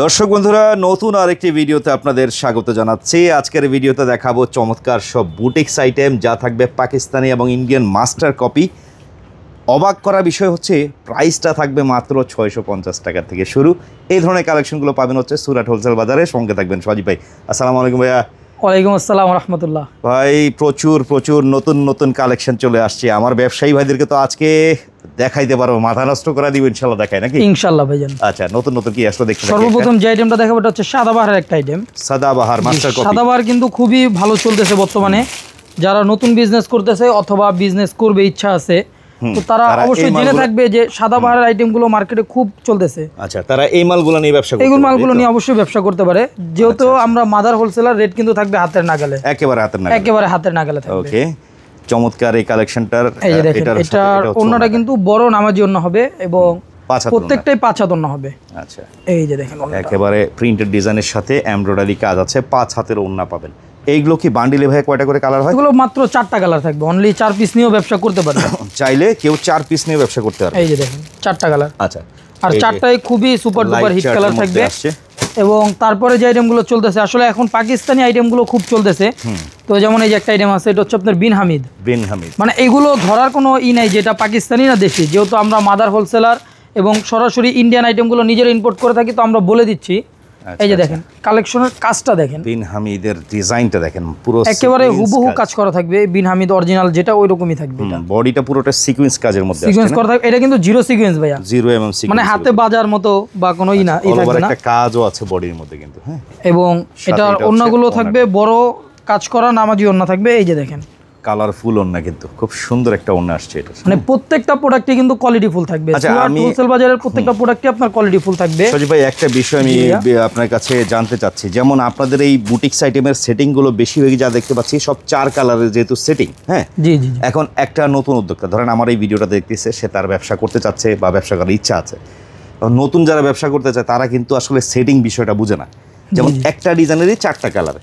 দর্শক বন্ধুরা নতুন আরেকটি ভিডিওতে আপনাদের স্বাগত জানাচ্ছি। আজকের ভিডিওতে দেখাবো চমৎকার সব বুটিক্স আইটেম যা থাকবে পাকিস্তানি এবং ইন্ডিয়ান মাস্টার কপি। অবাক করা বিষয় হচ্ছে প্রাইসটা থাকবে মাত্র 650 টাকা থেকে শুরু। এই ধরনের কালেকশনগুলো পাবেন হচ্ছে সুরাট হোলসেল বাজারে। সঙ্গে থাকবেন সজীব ভাই। আসসালামু আলাইকুম ভাইয়া। ওয়ালাইকুম আসসালাম রাহমাতুল্লাহ। ভাই প্রচুর নতুন কালেকশন চলে আসছে। আমার ব্যবসায়ী ভাইদেরকে তো আজকে দেখাইতে পারবো, মাথা নষ্ট করে দিব ইনশাআল্লাহ। দেখাই নাকি? ইনশাআল্লাহ ভাইজান। আচ্ছা, নতুন কি আসলে দেখতে। সর্বপ্রথম যে আইটেমটা দেখাবো এটা হচ্ছে সাদাবাহারের একটা item. Sadabahar master copy. Sadabahar কিন্তু খুবই ভালো চলতেছে বর্তমানে। যারা নতুন বিজনেস করতেছে অথবা বিজনেস করবে ইচ্ছা আছে তো তারা অবশ্যই জেনে থাকবে যে সাদাবাহারের আইটেমগুলো মার্কেটে খুব চলতেছে। আচ্ছা, তারা এই মালগুলো নিয়ে ব্যবসা করতে পারে। এই মালগুলো নিয়ে অবশ্যই ব্যবসা করতে পারে, যেহেতু আমরা মাদার হোলসেলার, রেট কিন্তু থাকবে হাতের নাগালে, একেবারে হাতের নাগালে থাকবে। ওকে, চমৎকার এই কালেকশনটার। এই যে দেখেন, এটার ওন্নাটা কিন্তু বড় নামাজি ওন্না হবে এবং প্রত্যেকটাই 5 হাত ওন্না হবে। আচ্ছা, এই যে দেখেন একেবারে প্রিন্টেড ডিজাইনের সাথে এমব্রয়ডারি কাজ আছে, 5 হাতের ওন্না পাবেন। এইগুলো কি বান্ডিলে ভাই কয়টা করে কালার হয়? এগুলো মাত্র 4টা কালার থাকবে, অনলি 4 পিস নিয়েও ব্যবসা করতে পারবে। চাইলে কেউ 4 পিস নিয়ে ব্যবসা করতে পারবে। এই যে দেখেন 4টা কালার। আচ্ছা, আর 4টাই খুবই সুপার ডুপার হিট কালার থাকবে। এবং তারপরে যে আইটেমগুলো চলতেছে, আসলে এখন পাকিস্তানি আইটেমগুলো খুব চলতেছে। তো যেমন এই যে একটা আইটেম আছে, এটা হচ্ছে আপনার বিন হামিদ। মানে এগুলো ধরার কোনো নাই যে এটা পাকিস্তানি না দেশি, যেহেতু আমরা মাদার হোলসেলার এবং সরাসরি ইন্ডিয়ান আইটেমগুলো নিজেরা ইম্পোর্ট করে থাকি, তো আমরা বলে দিচ্ছি। এই যে দেখেন কালেকশনের কাজটা দেখেন, বিন হামিদের ডিজাইনটা দেখেন, পুরো একেবারে হুবহু কাজ করা থাকবে। বিন হামিদ অরিজিনাল যেটা ওই রকমই থাকবে। এটা বডিটা পুরোটা সিকোয়েন্স কাজের মধ্যে সিকোয়েন্স করা থাকবে। এটা কিন্তু জিরো সিকোয়েন্স ভাইয়া, 0 mm সিকোয়েন্স, মানে হাতে বাজার মতো বা কোনো না, এই থাকবে না। একটা কাজও আছে বডির মধ্যে কিন্তু। হ্যাঁ, এবং এটার ওন্নাগুলো থাকবে বড় কাজ করা নামাজি ওন্না থাকবে। এই যে দেখেন কালারফুল ওন্না, কিন্তু খুব সুন্দর একটা ওন্না আসছে এটা। মানে প্রত্যেকটা প্রোডাক্টে কিন্তু কোয়ালিটি ফুল থাকবে। সুরাট হোলসেল বাজারের প্রত্যেকটা প্রোডাক্টে আপনার কোয়ালিটি ফুল থাকবে। সজীব ভাই, একটা বিষয় আমি আপনার কাছে জানতে চাচ্ছি, যেমন আপনাদের এই বুটিক্স আইটেমের সেটিং গুলো বেশিরভাগই যা দেখতে পাচ্ছি সব 4 কালারের যেহেতু সেটিং। হ্যাঁ জি। এখন একটা নতুন উদ্যোক্তা ধরেন আমার এই ভিডিওটা দেখতেছে, সে তার ব্যবসা করতে চাচ্ছে বা ব্যবসা করার ইচ্ছা আছে। নতুন যারা ব্যবসা করতে চায় তারা কিন্তু আসলে সেটিং বিষয়টা বুঝে না। যেমন একটা ডিজাইনেরই 4টা কালার,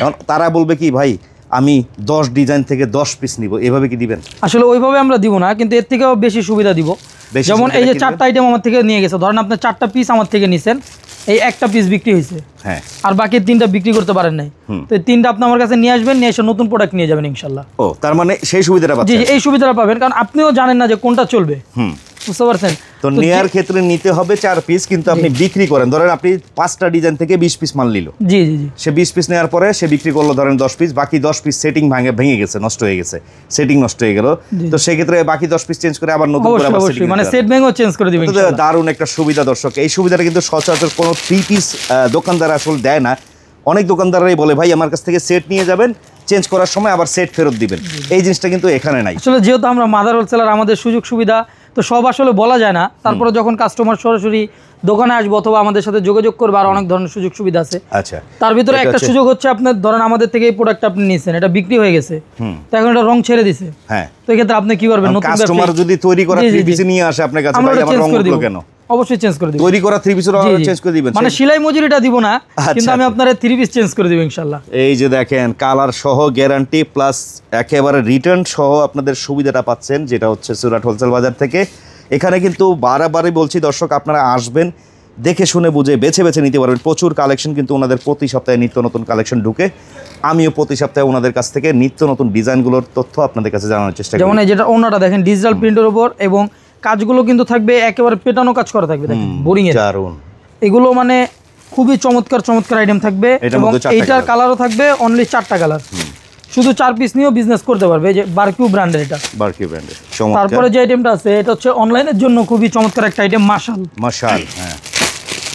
এখন তারা বলবে কি ভাই আমি 10 ডিজাইন থেকে 10 পিস নিব, এভাবে কি দিবেন? আসলে ওইভাবে আমরা দিব না, কিন্তু এর থেকেও বেশি সুবিধা দিব। যেমন এই যে 4টা আইটেম আমার থেকে নিয়ে গেছে, ধরেন আপনি 4টা পিস আমার থেকে নিছেন, এই একটা পিস বিক্রি হয়েছে, হ্যাঁ, আর বাকি 3টা বিক্রি করতে পারেন নাই, তো এই 3টা আপনি আমার কাছে নিয়ে আসবেন, নিয়ে এসে নতুন প্রোডাক্ট নিয়ে যাবেন ইনশাআল্লাহ। ও, তার মানে সেই সুবিধাটা পাচ্ছেন? জি, এই সুবিধাটা পাবেন, কারণ আপনিও জানেন না যে কোনটা চলবে। বুঝতে পারছেন? তো নেয়ার ক্ষেত্রে নিতে হবে 4 পিস, কিন্তু আপনি বিক্রি করেন, ধরেন আপনি 5টা ডিজাইন থেকে 20 পিস মাল নিল। জি, সে 20 পিস নেওয়ার পরে সে বিক্রি করলো ধরেন 10 পিস, বাকি 10 পিস সেটিং ভেঙে গেছে, নষ্ট হয়ে গেছে, সেটিং নষ্ট হয়ে গেল, তো সেই ক্ষেত্রে বাকি 10 পিস চেঞ্জ করে আবার নতুন করে আবার সেটিং, মানে সেট ভেঙেও চেঞ্জ করে দিবেন ইনশাআল্লাহ। দারুণ একটা সুবিধা দর্শক। এই সুবিধাটা কিন্তু সচরাচর কোনো 3 পিস দোকানদার আসলে দেয় না। অনেক দোকানদাররাই বলে ভাই আমার কাছ থেকে সেট নিয়ে যাবেন, চেঞ্জ করার সময় আবার সেট ফেরত দিবেন। এই জিনিসটা কিন্তু এখানে নাই। আসলে যেহেতু আমরা মাদার হোলসেলার, আমাদের সুযোগ সুবিধা তো সব আসলে বলা যায় না। তারপরে যখন কাস্টমার সরাসরি দোকানে আসবে অথবা আমাদের সাথে যোগাযোগ করবে, আর অনেক ধরনের সুযোগ সুবিধা আছে। আচ্ছা, তার ভিতরে একটা সুযোগ হচ্ছে আপনার ধরেন আমাদের থেকে এই প্রোডাক্ট আপনি নিয়েছেন, এটা বিক্রি হয়ে গেছে, তো এখন এটা রং ছেড়ে দিছে। হ্যাঁ, তো এই ক্ষেত্রে আপনি কি করবেন? নতুন কাস্টমার যদি তৈরি করা 3 পিস নিয়ে আসে আপনার কাছে, ভাই আমার রং উঠলো কেন? অবশ্যই চেঞ্জ করে দিব। তৈরি করা 3 পিস চেঞ্জ করে দিবেন, মানে সেলাই মজুরিটা দিব না, কিন্তু আমি আপনার 3 পিস চেঞ্জ করে দিব ইনশাআল্লাহ। এই যে দেখেন কালার সহ গ্যারান্টি প্লাস একেবারে রিটার্ন সহ আপনাদের সুবিধাটা পাচ্ছেন, যেটা হচ্ছে সুরাট হোলসেল বাজার থেকে। এখানে কিন্তু বারবারই বলছি দর্শক, আপনারা আসবেন, দেখে শুনে বুঝে বেছে নিতে পারবেন। প্রচুর কালেকশন কিন্তু ওনাদের প্রতি সপ্তাহে নিত্য নতুন কালেকশন ঢুকে। আমিও প্রতি সপ্তাহে ওনাদের কাছ থেকে নিত্য নতুন ডিজাইনগুলোর তথ্য আপনাদের কাছে জানানোর চেষ্টা করি। যেমন যেটা ওনাটা দেখেন ডিজিটাল প্রিন্টের উপর, এবং কাজগুলো কিন্তু থাকবে একেবারে পেটানো কাজ করা থাকবে, দেখেন বোরিং এর। এগুলো মানে খুবই চমৎকার আইটেম থাকবে, এবং এইটার কালারও থাকবে অনলি 4টা কালার। শুধু 4 পিস নিয়েও বিজনেস করতে পারবে। যে বারকিউ ব্র্যান্ডের, এটা বারকিউ ব্র্যান্ডের। তারপরে যে আইটেমটা আছে এটা হচ্ছে অনলাইনের জন্য খুবই চমৎকার একটা আইটেম, মাশাল। হ্যাঁ,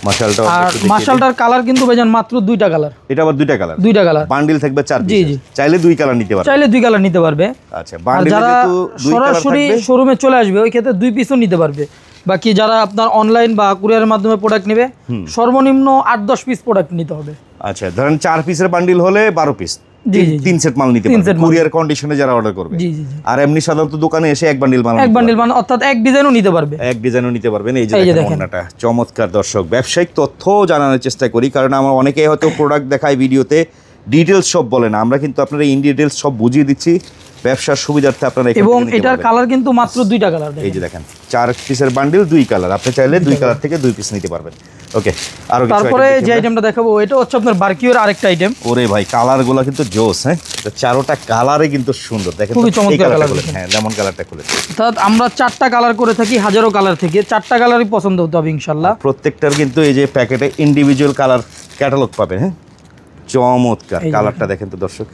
মাশালটা। আর মাশালটার কালার কিন্তু ভাইজান মাত্র 2টা কালার। এটা আবার 2টা কালার, বান্ডিল থাকবে 4 পিস। জি, চাইলে 2 কালার নিতে পারবে। আচ্ছা, বান্ডিলে যেহেতু 2 কালার থাকবে, সরাসরি শোরুমে চলে আসবে, ওই ক্ষেত্রে 2 পিসও নিতে পারবে। বাকি যারা আপনার অনলাইন বা কুরিয়ারের মাধ্যমে প্রোডাক্ট নেবে, সর্বনিম্ন 8-10 পিস প্রোডাক্ট নিতে হবে। আচ্ছা, ধরেন 4 পিসের বান্ডিল হলে 12 পিস, 3 সেট মাল নিতে পারবে কুরিয়ার কন্ডিশনে যারা অর্ডার করবে। আর এমনি সাধারণত দোকানে এসে এক বান্ডিল মাল অর্থাৎ এক ডিজাইনও নিতে পারবেন। এই যে দেখেন ওন্নাটা চমৎকার। দর্শক, ব্যবসায়িক তথ্য জানানোর চেষ্টা করি, কারণ আমার অনেকেই হয়তো প্রোডাক্ট দেখায় ভিডিওতে, ডিটেইলস সব বলে না। আমরা কিন্তু আপনারা ইন ডিটেইলস সব বুঝিয়ে দিচ্ছি ব্যবসার সুবিধার্থে আপনারা। এবং এটার কালার কিন্তু মাত্র 2টা কালার। এই যে দেখেন 4 পিসের বান্ডিল, 2 কালার, আপনি চাইলে 2 কালার থেকে 2 পিস নিতে পারবেন। ওকে, আর তারপরে যে আইটেমটা দেখাবো এটা হচ্ছে আপনার বারকিউর আরেকটা আইটেম। ওরে ভাই কালারগুলো কিন্তু জোস, হ্যাঁ চারোটা কালারে কিন্তু সুন্দর, দেখেন খুবই চমৎকার কালার। হ্যাঁ লেমন কালারটা খুলে, অর্থাৎ আমরা 4টা কালার করে থাকি, হাজারো কালার থেকে 4টা কালারই পছন্দ হতে হবে ইনশাআল্লাহ। প্রত্যেকটার কিন্তু এই যে প্যাকেটে ইন্ডিভিজুয়াল কালার ক্যাটালগ পাবেন। হ্যাঁ চমৎকার কালারটা দেখেন তো দর্শক,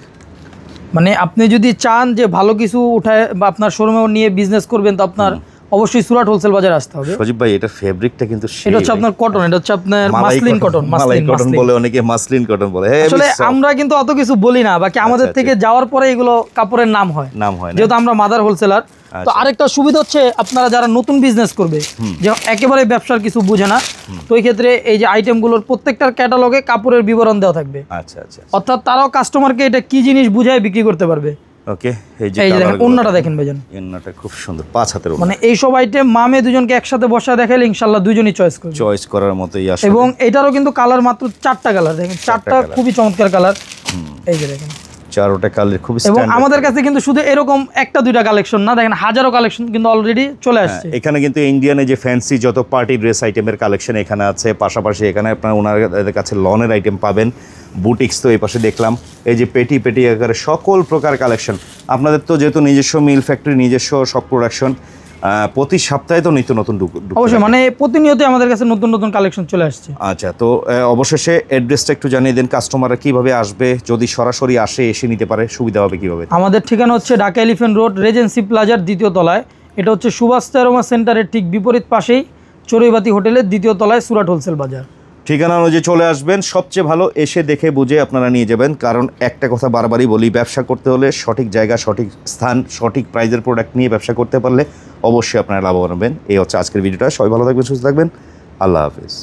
মানে আপনি যদি চান যে ভালো কিছু উঠায় বা আপনার শোরুমে নিয়ে বিজনেস করবেন তো আপনার অবশ্যই সুরাট হোলসেল বাজার আসতে হবে। সজীব ভাই এটা ফেব্রিকটা কিন্তু এটা হচ্ছে আপনার কটন, এটা হচ্ছে আপনার মাসলিন কটন। মালাই কটন বলে অনেকে, মাসলিন কটন বলে। আসলে আমরা কিন্তু অত কিছু বলি না, বাকি আমাদের থেকে যাওয়ার পরে এগুলো কাপড়ের নাম হয় যেহেতু আমরা মাদার হোলসেলার। তো আরেকটা সুবিধা হচ্ছে আপনারা যারা নতুন বিজনেস করবে, যে একেবারে ব্যবসার কিছু বুঝে না, তো এই ক্ষেত্রে এই যে আইটেমগুলোর প্রত্যেকটার ক্যাটালগে কাপড়ের বিবরণ দেওয়া থাকবে। আচ্ছা আচ্ছা, অর্থাৎ তারাও কাস্টমারকে এটা কি জিনিস বুঝায় বিক্রি করতে পারবে। ওকে, এই যে দেখেন ওন্নাটা দেখেন ভাইজান, ওন্নাটা খুব সুন্দর, 5 হাতের। মানে এই সব আইটেম মামে দুজনকে একসাথে বসায় দেখাইলে ইনশাআল্লাহ দুজনই চয়েস করার মতোই আসলে। এবং এটারও কিন্তু কালার মাত্র 4টা কালার, দেখেন 4টা খুবই চমৎকার কালার। এই যে দেখেন চারোটা কালার খুব এবং আমাদের কাছে কিন্তু শুধু এরকম একটা দুইটা কালেকশন না, দেখেন হাজারো কালেকশন কিন্তু অলরেডি চলে আসছে। এখানে কিন্তু ইন্ডিয়ানে যে ফ্যান্সি যত পার্টি ড্রেস আইটেমের কালেকশন এখানে আছে, পাশাপাশি এখানে আপনার ওনাদের কাছে লনের আইটেম পাবেন, বুটিক্স তো এই পাশে দেখলাম, এই যে পেটি আকারে সকল প্রকার কালেকশন। আপনাদের তো যেহেতু নিজস্ব মিল ফ্যাক্টরি, নিজস্ব সব প্রোডাকশন, প্রতি সপ্তাহে তো নিত্য নতুন অবশ্যই, মানে প্রতিনিয়ত আমাদের কাছে নতুন নতুন কালেকশন চলে আসছে। আচ্ছা, তো অবশেষে অ্যাড্রেসটা একটু জানিয়ে দেন, কাস্টমাররা কিভাবে আসবে, যদি সরাসরি এসে নিতে পারে সুবিধা হবে কিভাবে? আমাদের ঠিকানা হচ্ছে ঢাকা এলিফ্যান্ট রোড, রেজেন্সি প্লাজার 2য় তলায়। এটা হচ্ছে সুভাষ অ্যারোমা সেন্টারের ঠিক বিপরীত পাশেই চড়ুইবাতি হোটেলের 2য় তলায় সুরাট হোলসেল বাজার। ঠিকানা অনুযায়ী চলে আসবেন, সবচেয়ে ভালো এসে দেখে বুঝে আপনারা নিয়ে যাবেন। কারণ একটা কথা বারবারই বলি, ব্যবসা করতে হলে সঠিক জায়গা, সঠিক স্থান, সঠিক প্রাইজের প্রোডাক্ট নিয়ে ব্যবসা করতে পারলে অবশ্যই আপনারা লাভবান হবেন। এই হচ্ছে আজকের ভিডিওটা। সবাই ভালো থাকবেন, সুস্থ থাকবেন, আল্লাহ হাফিজ।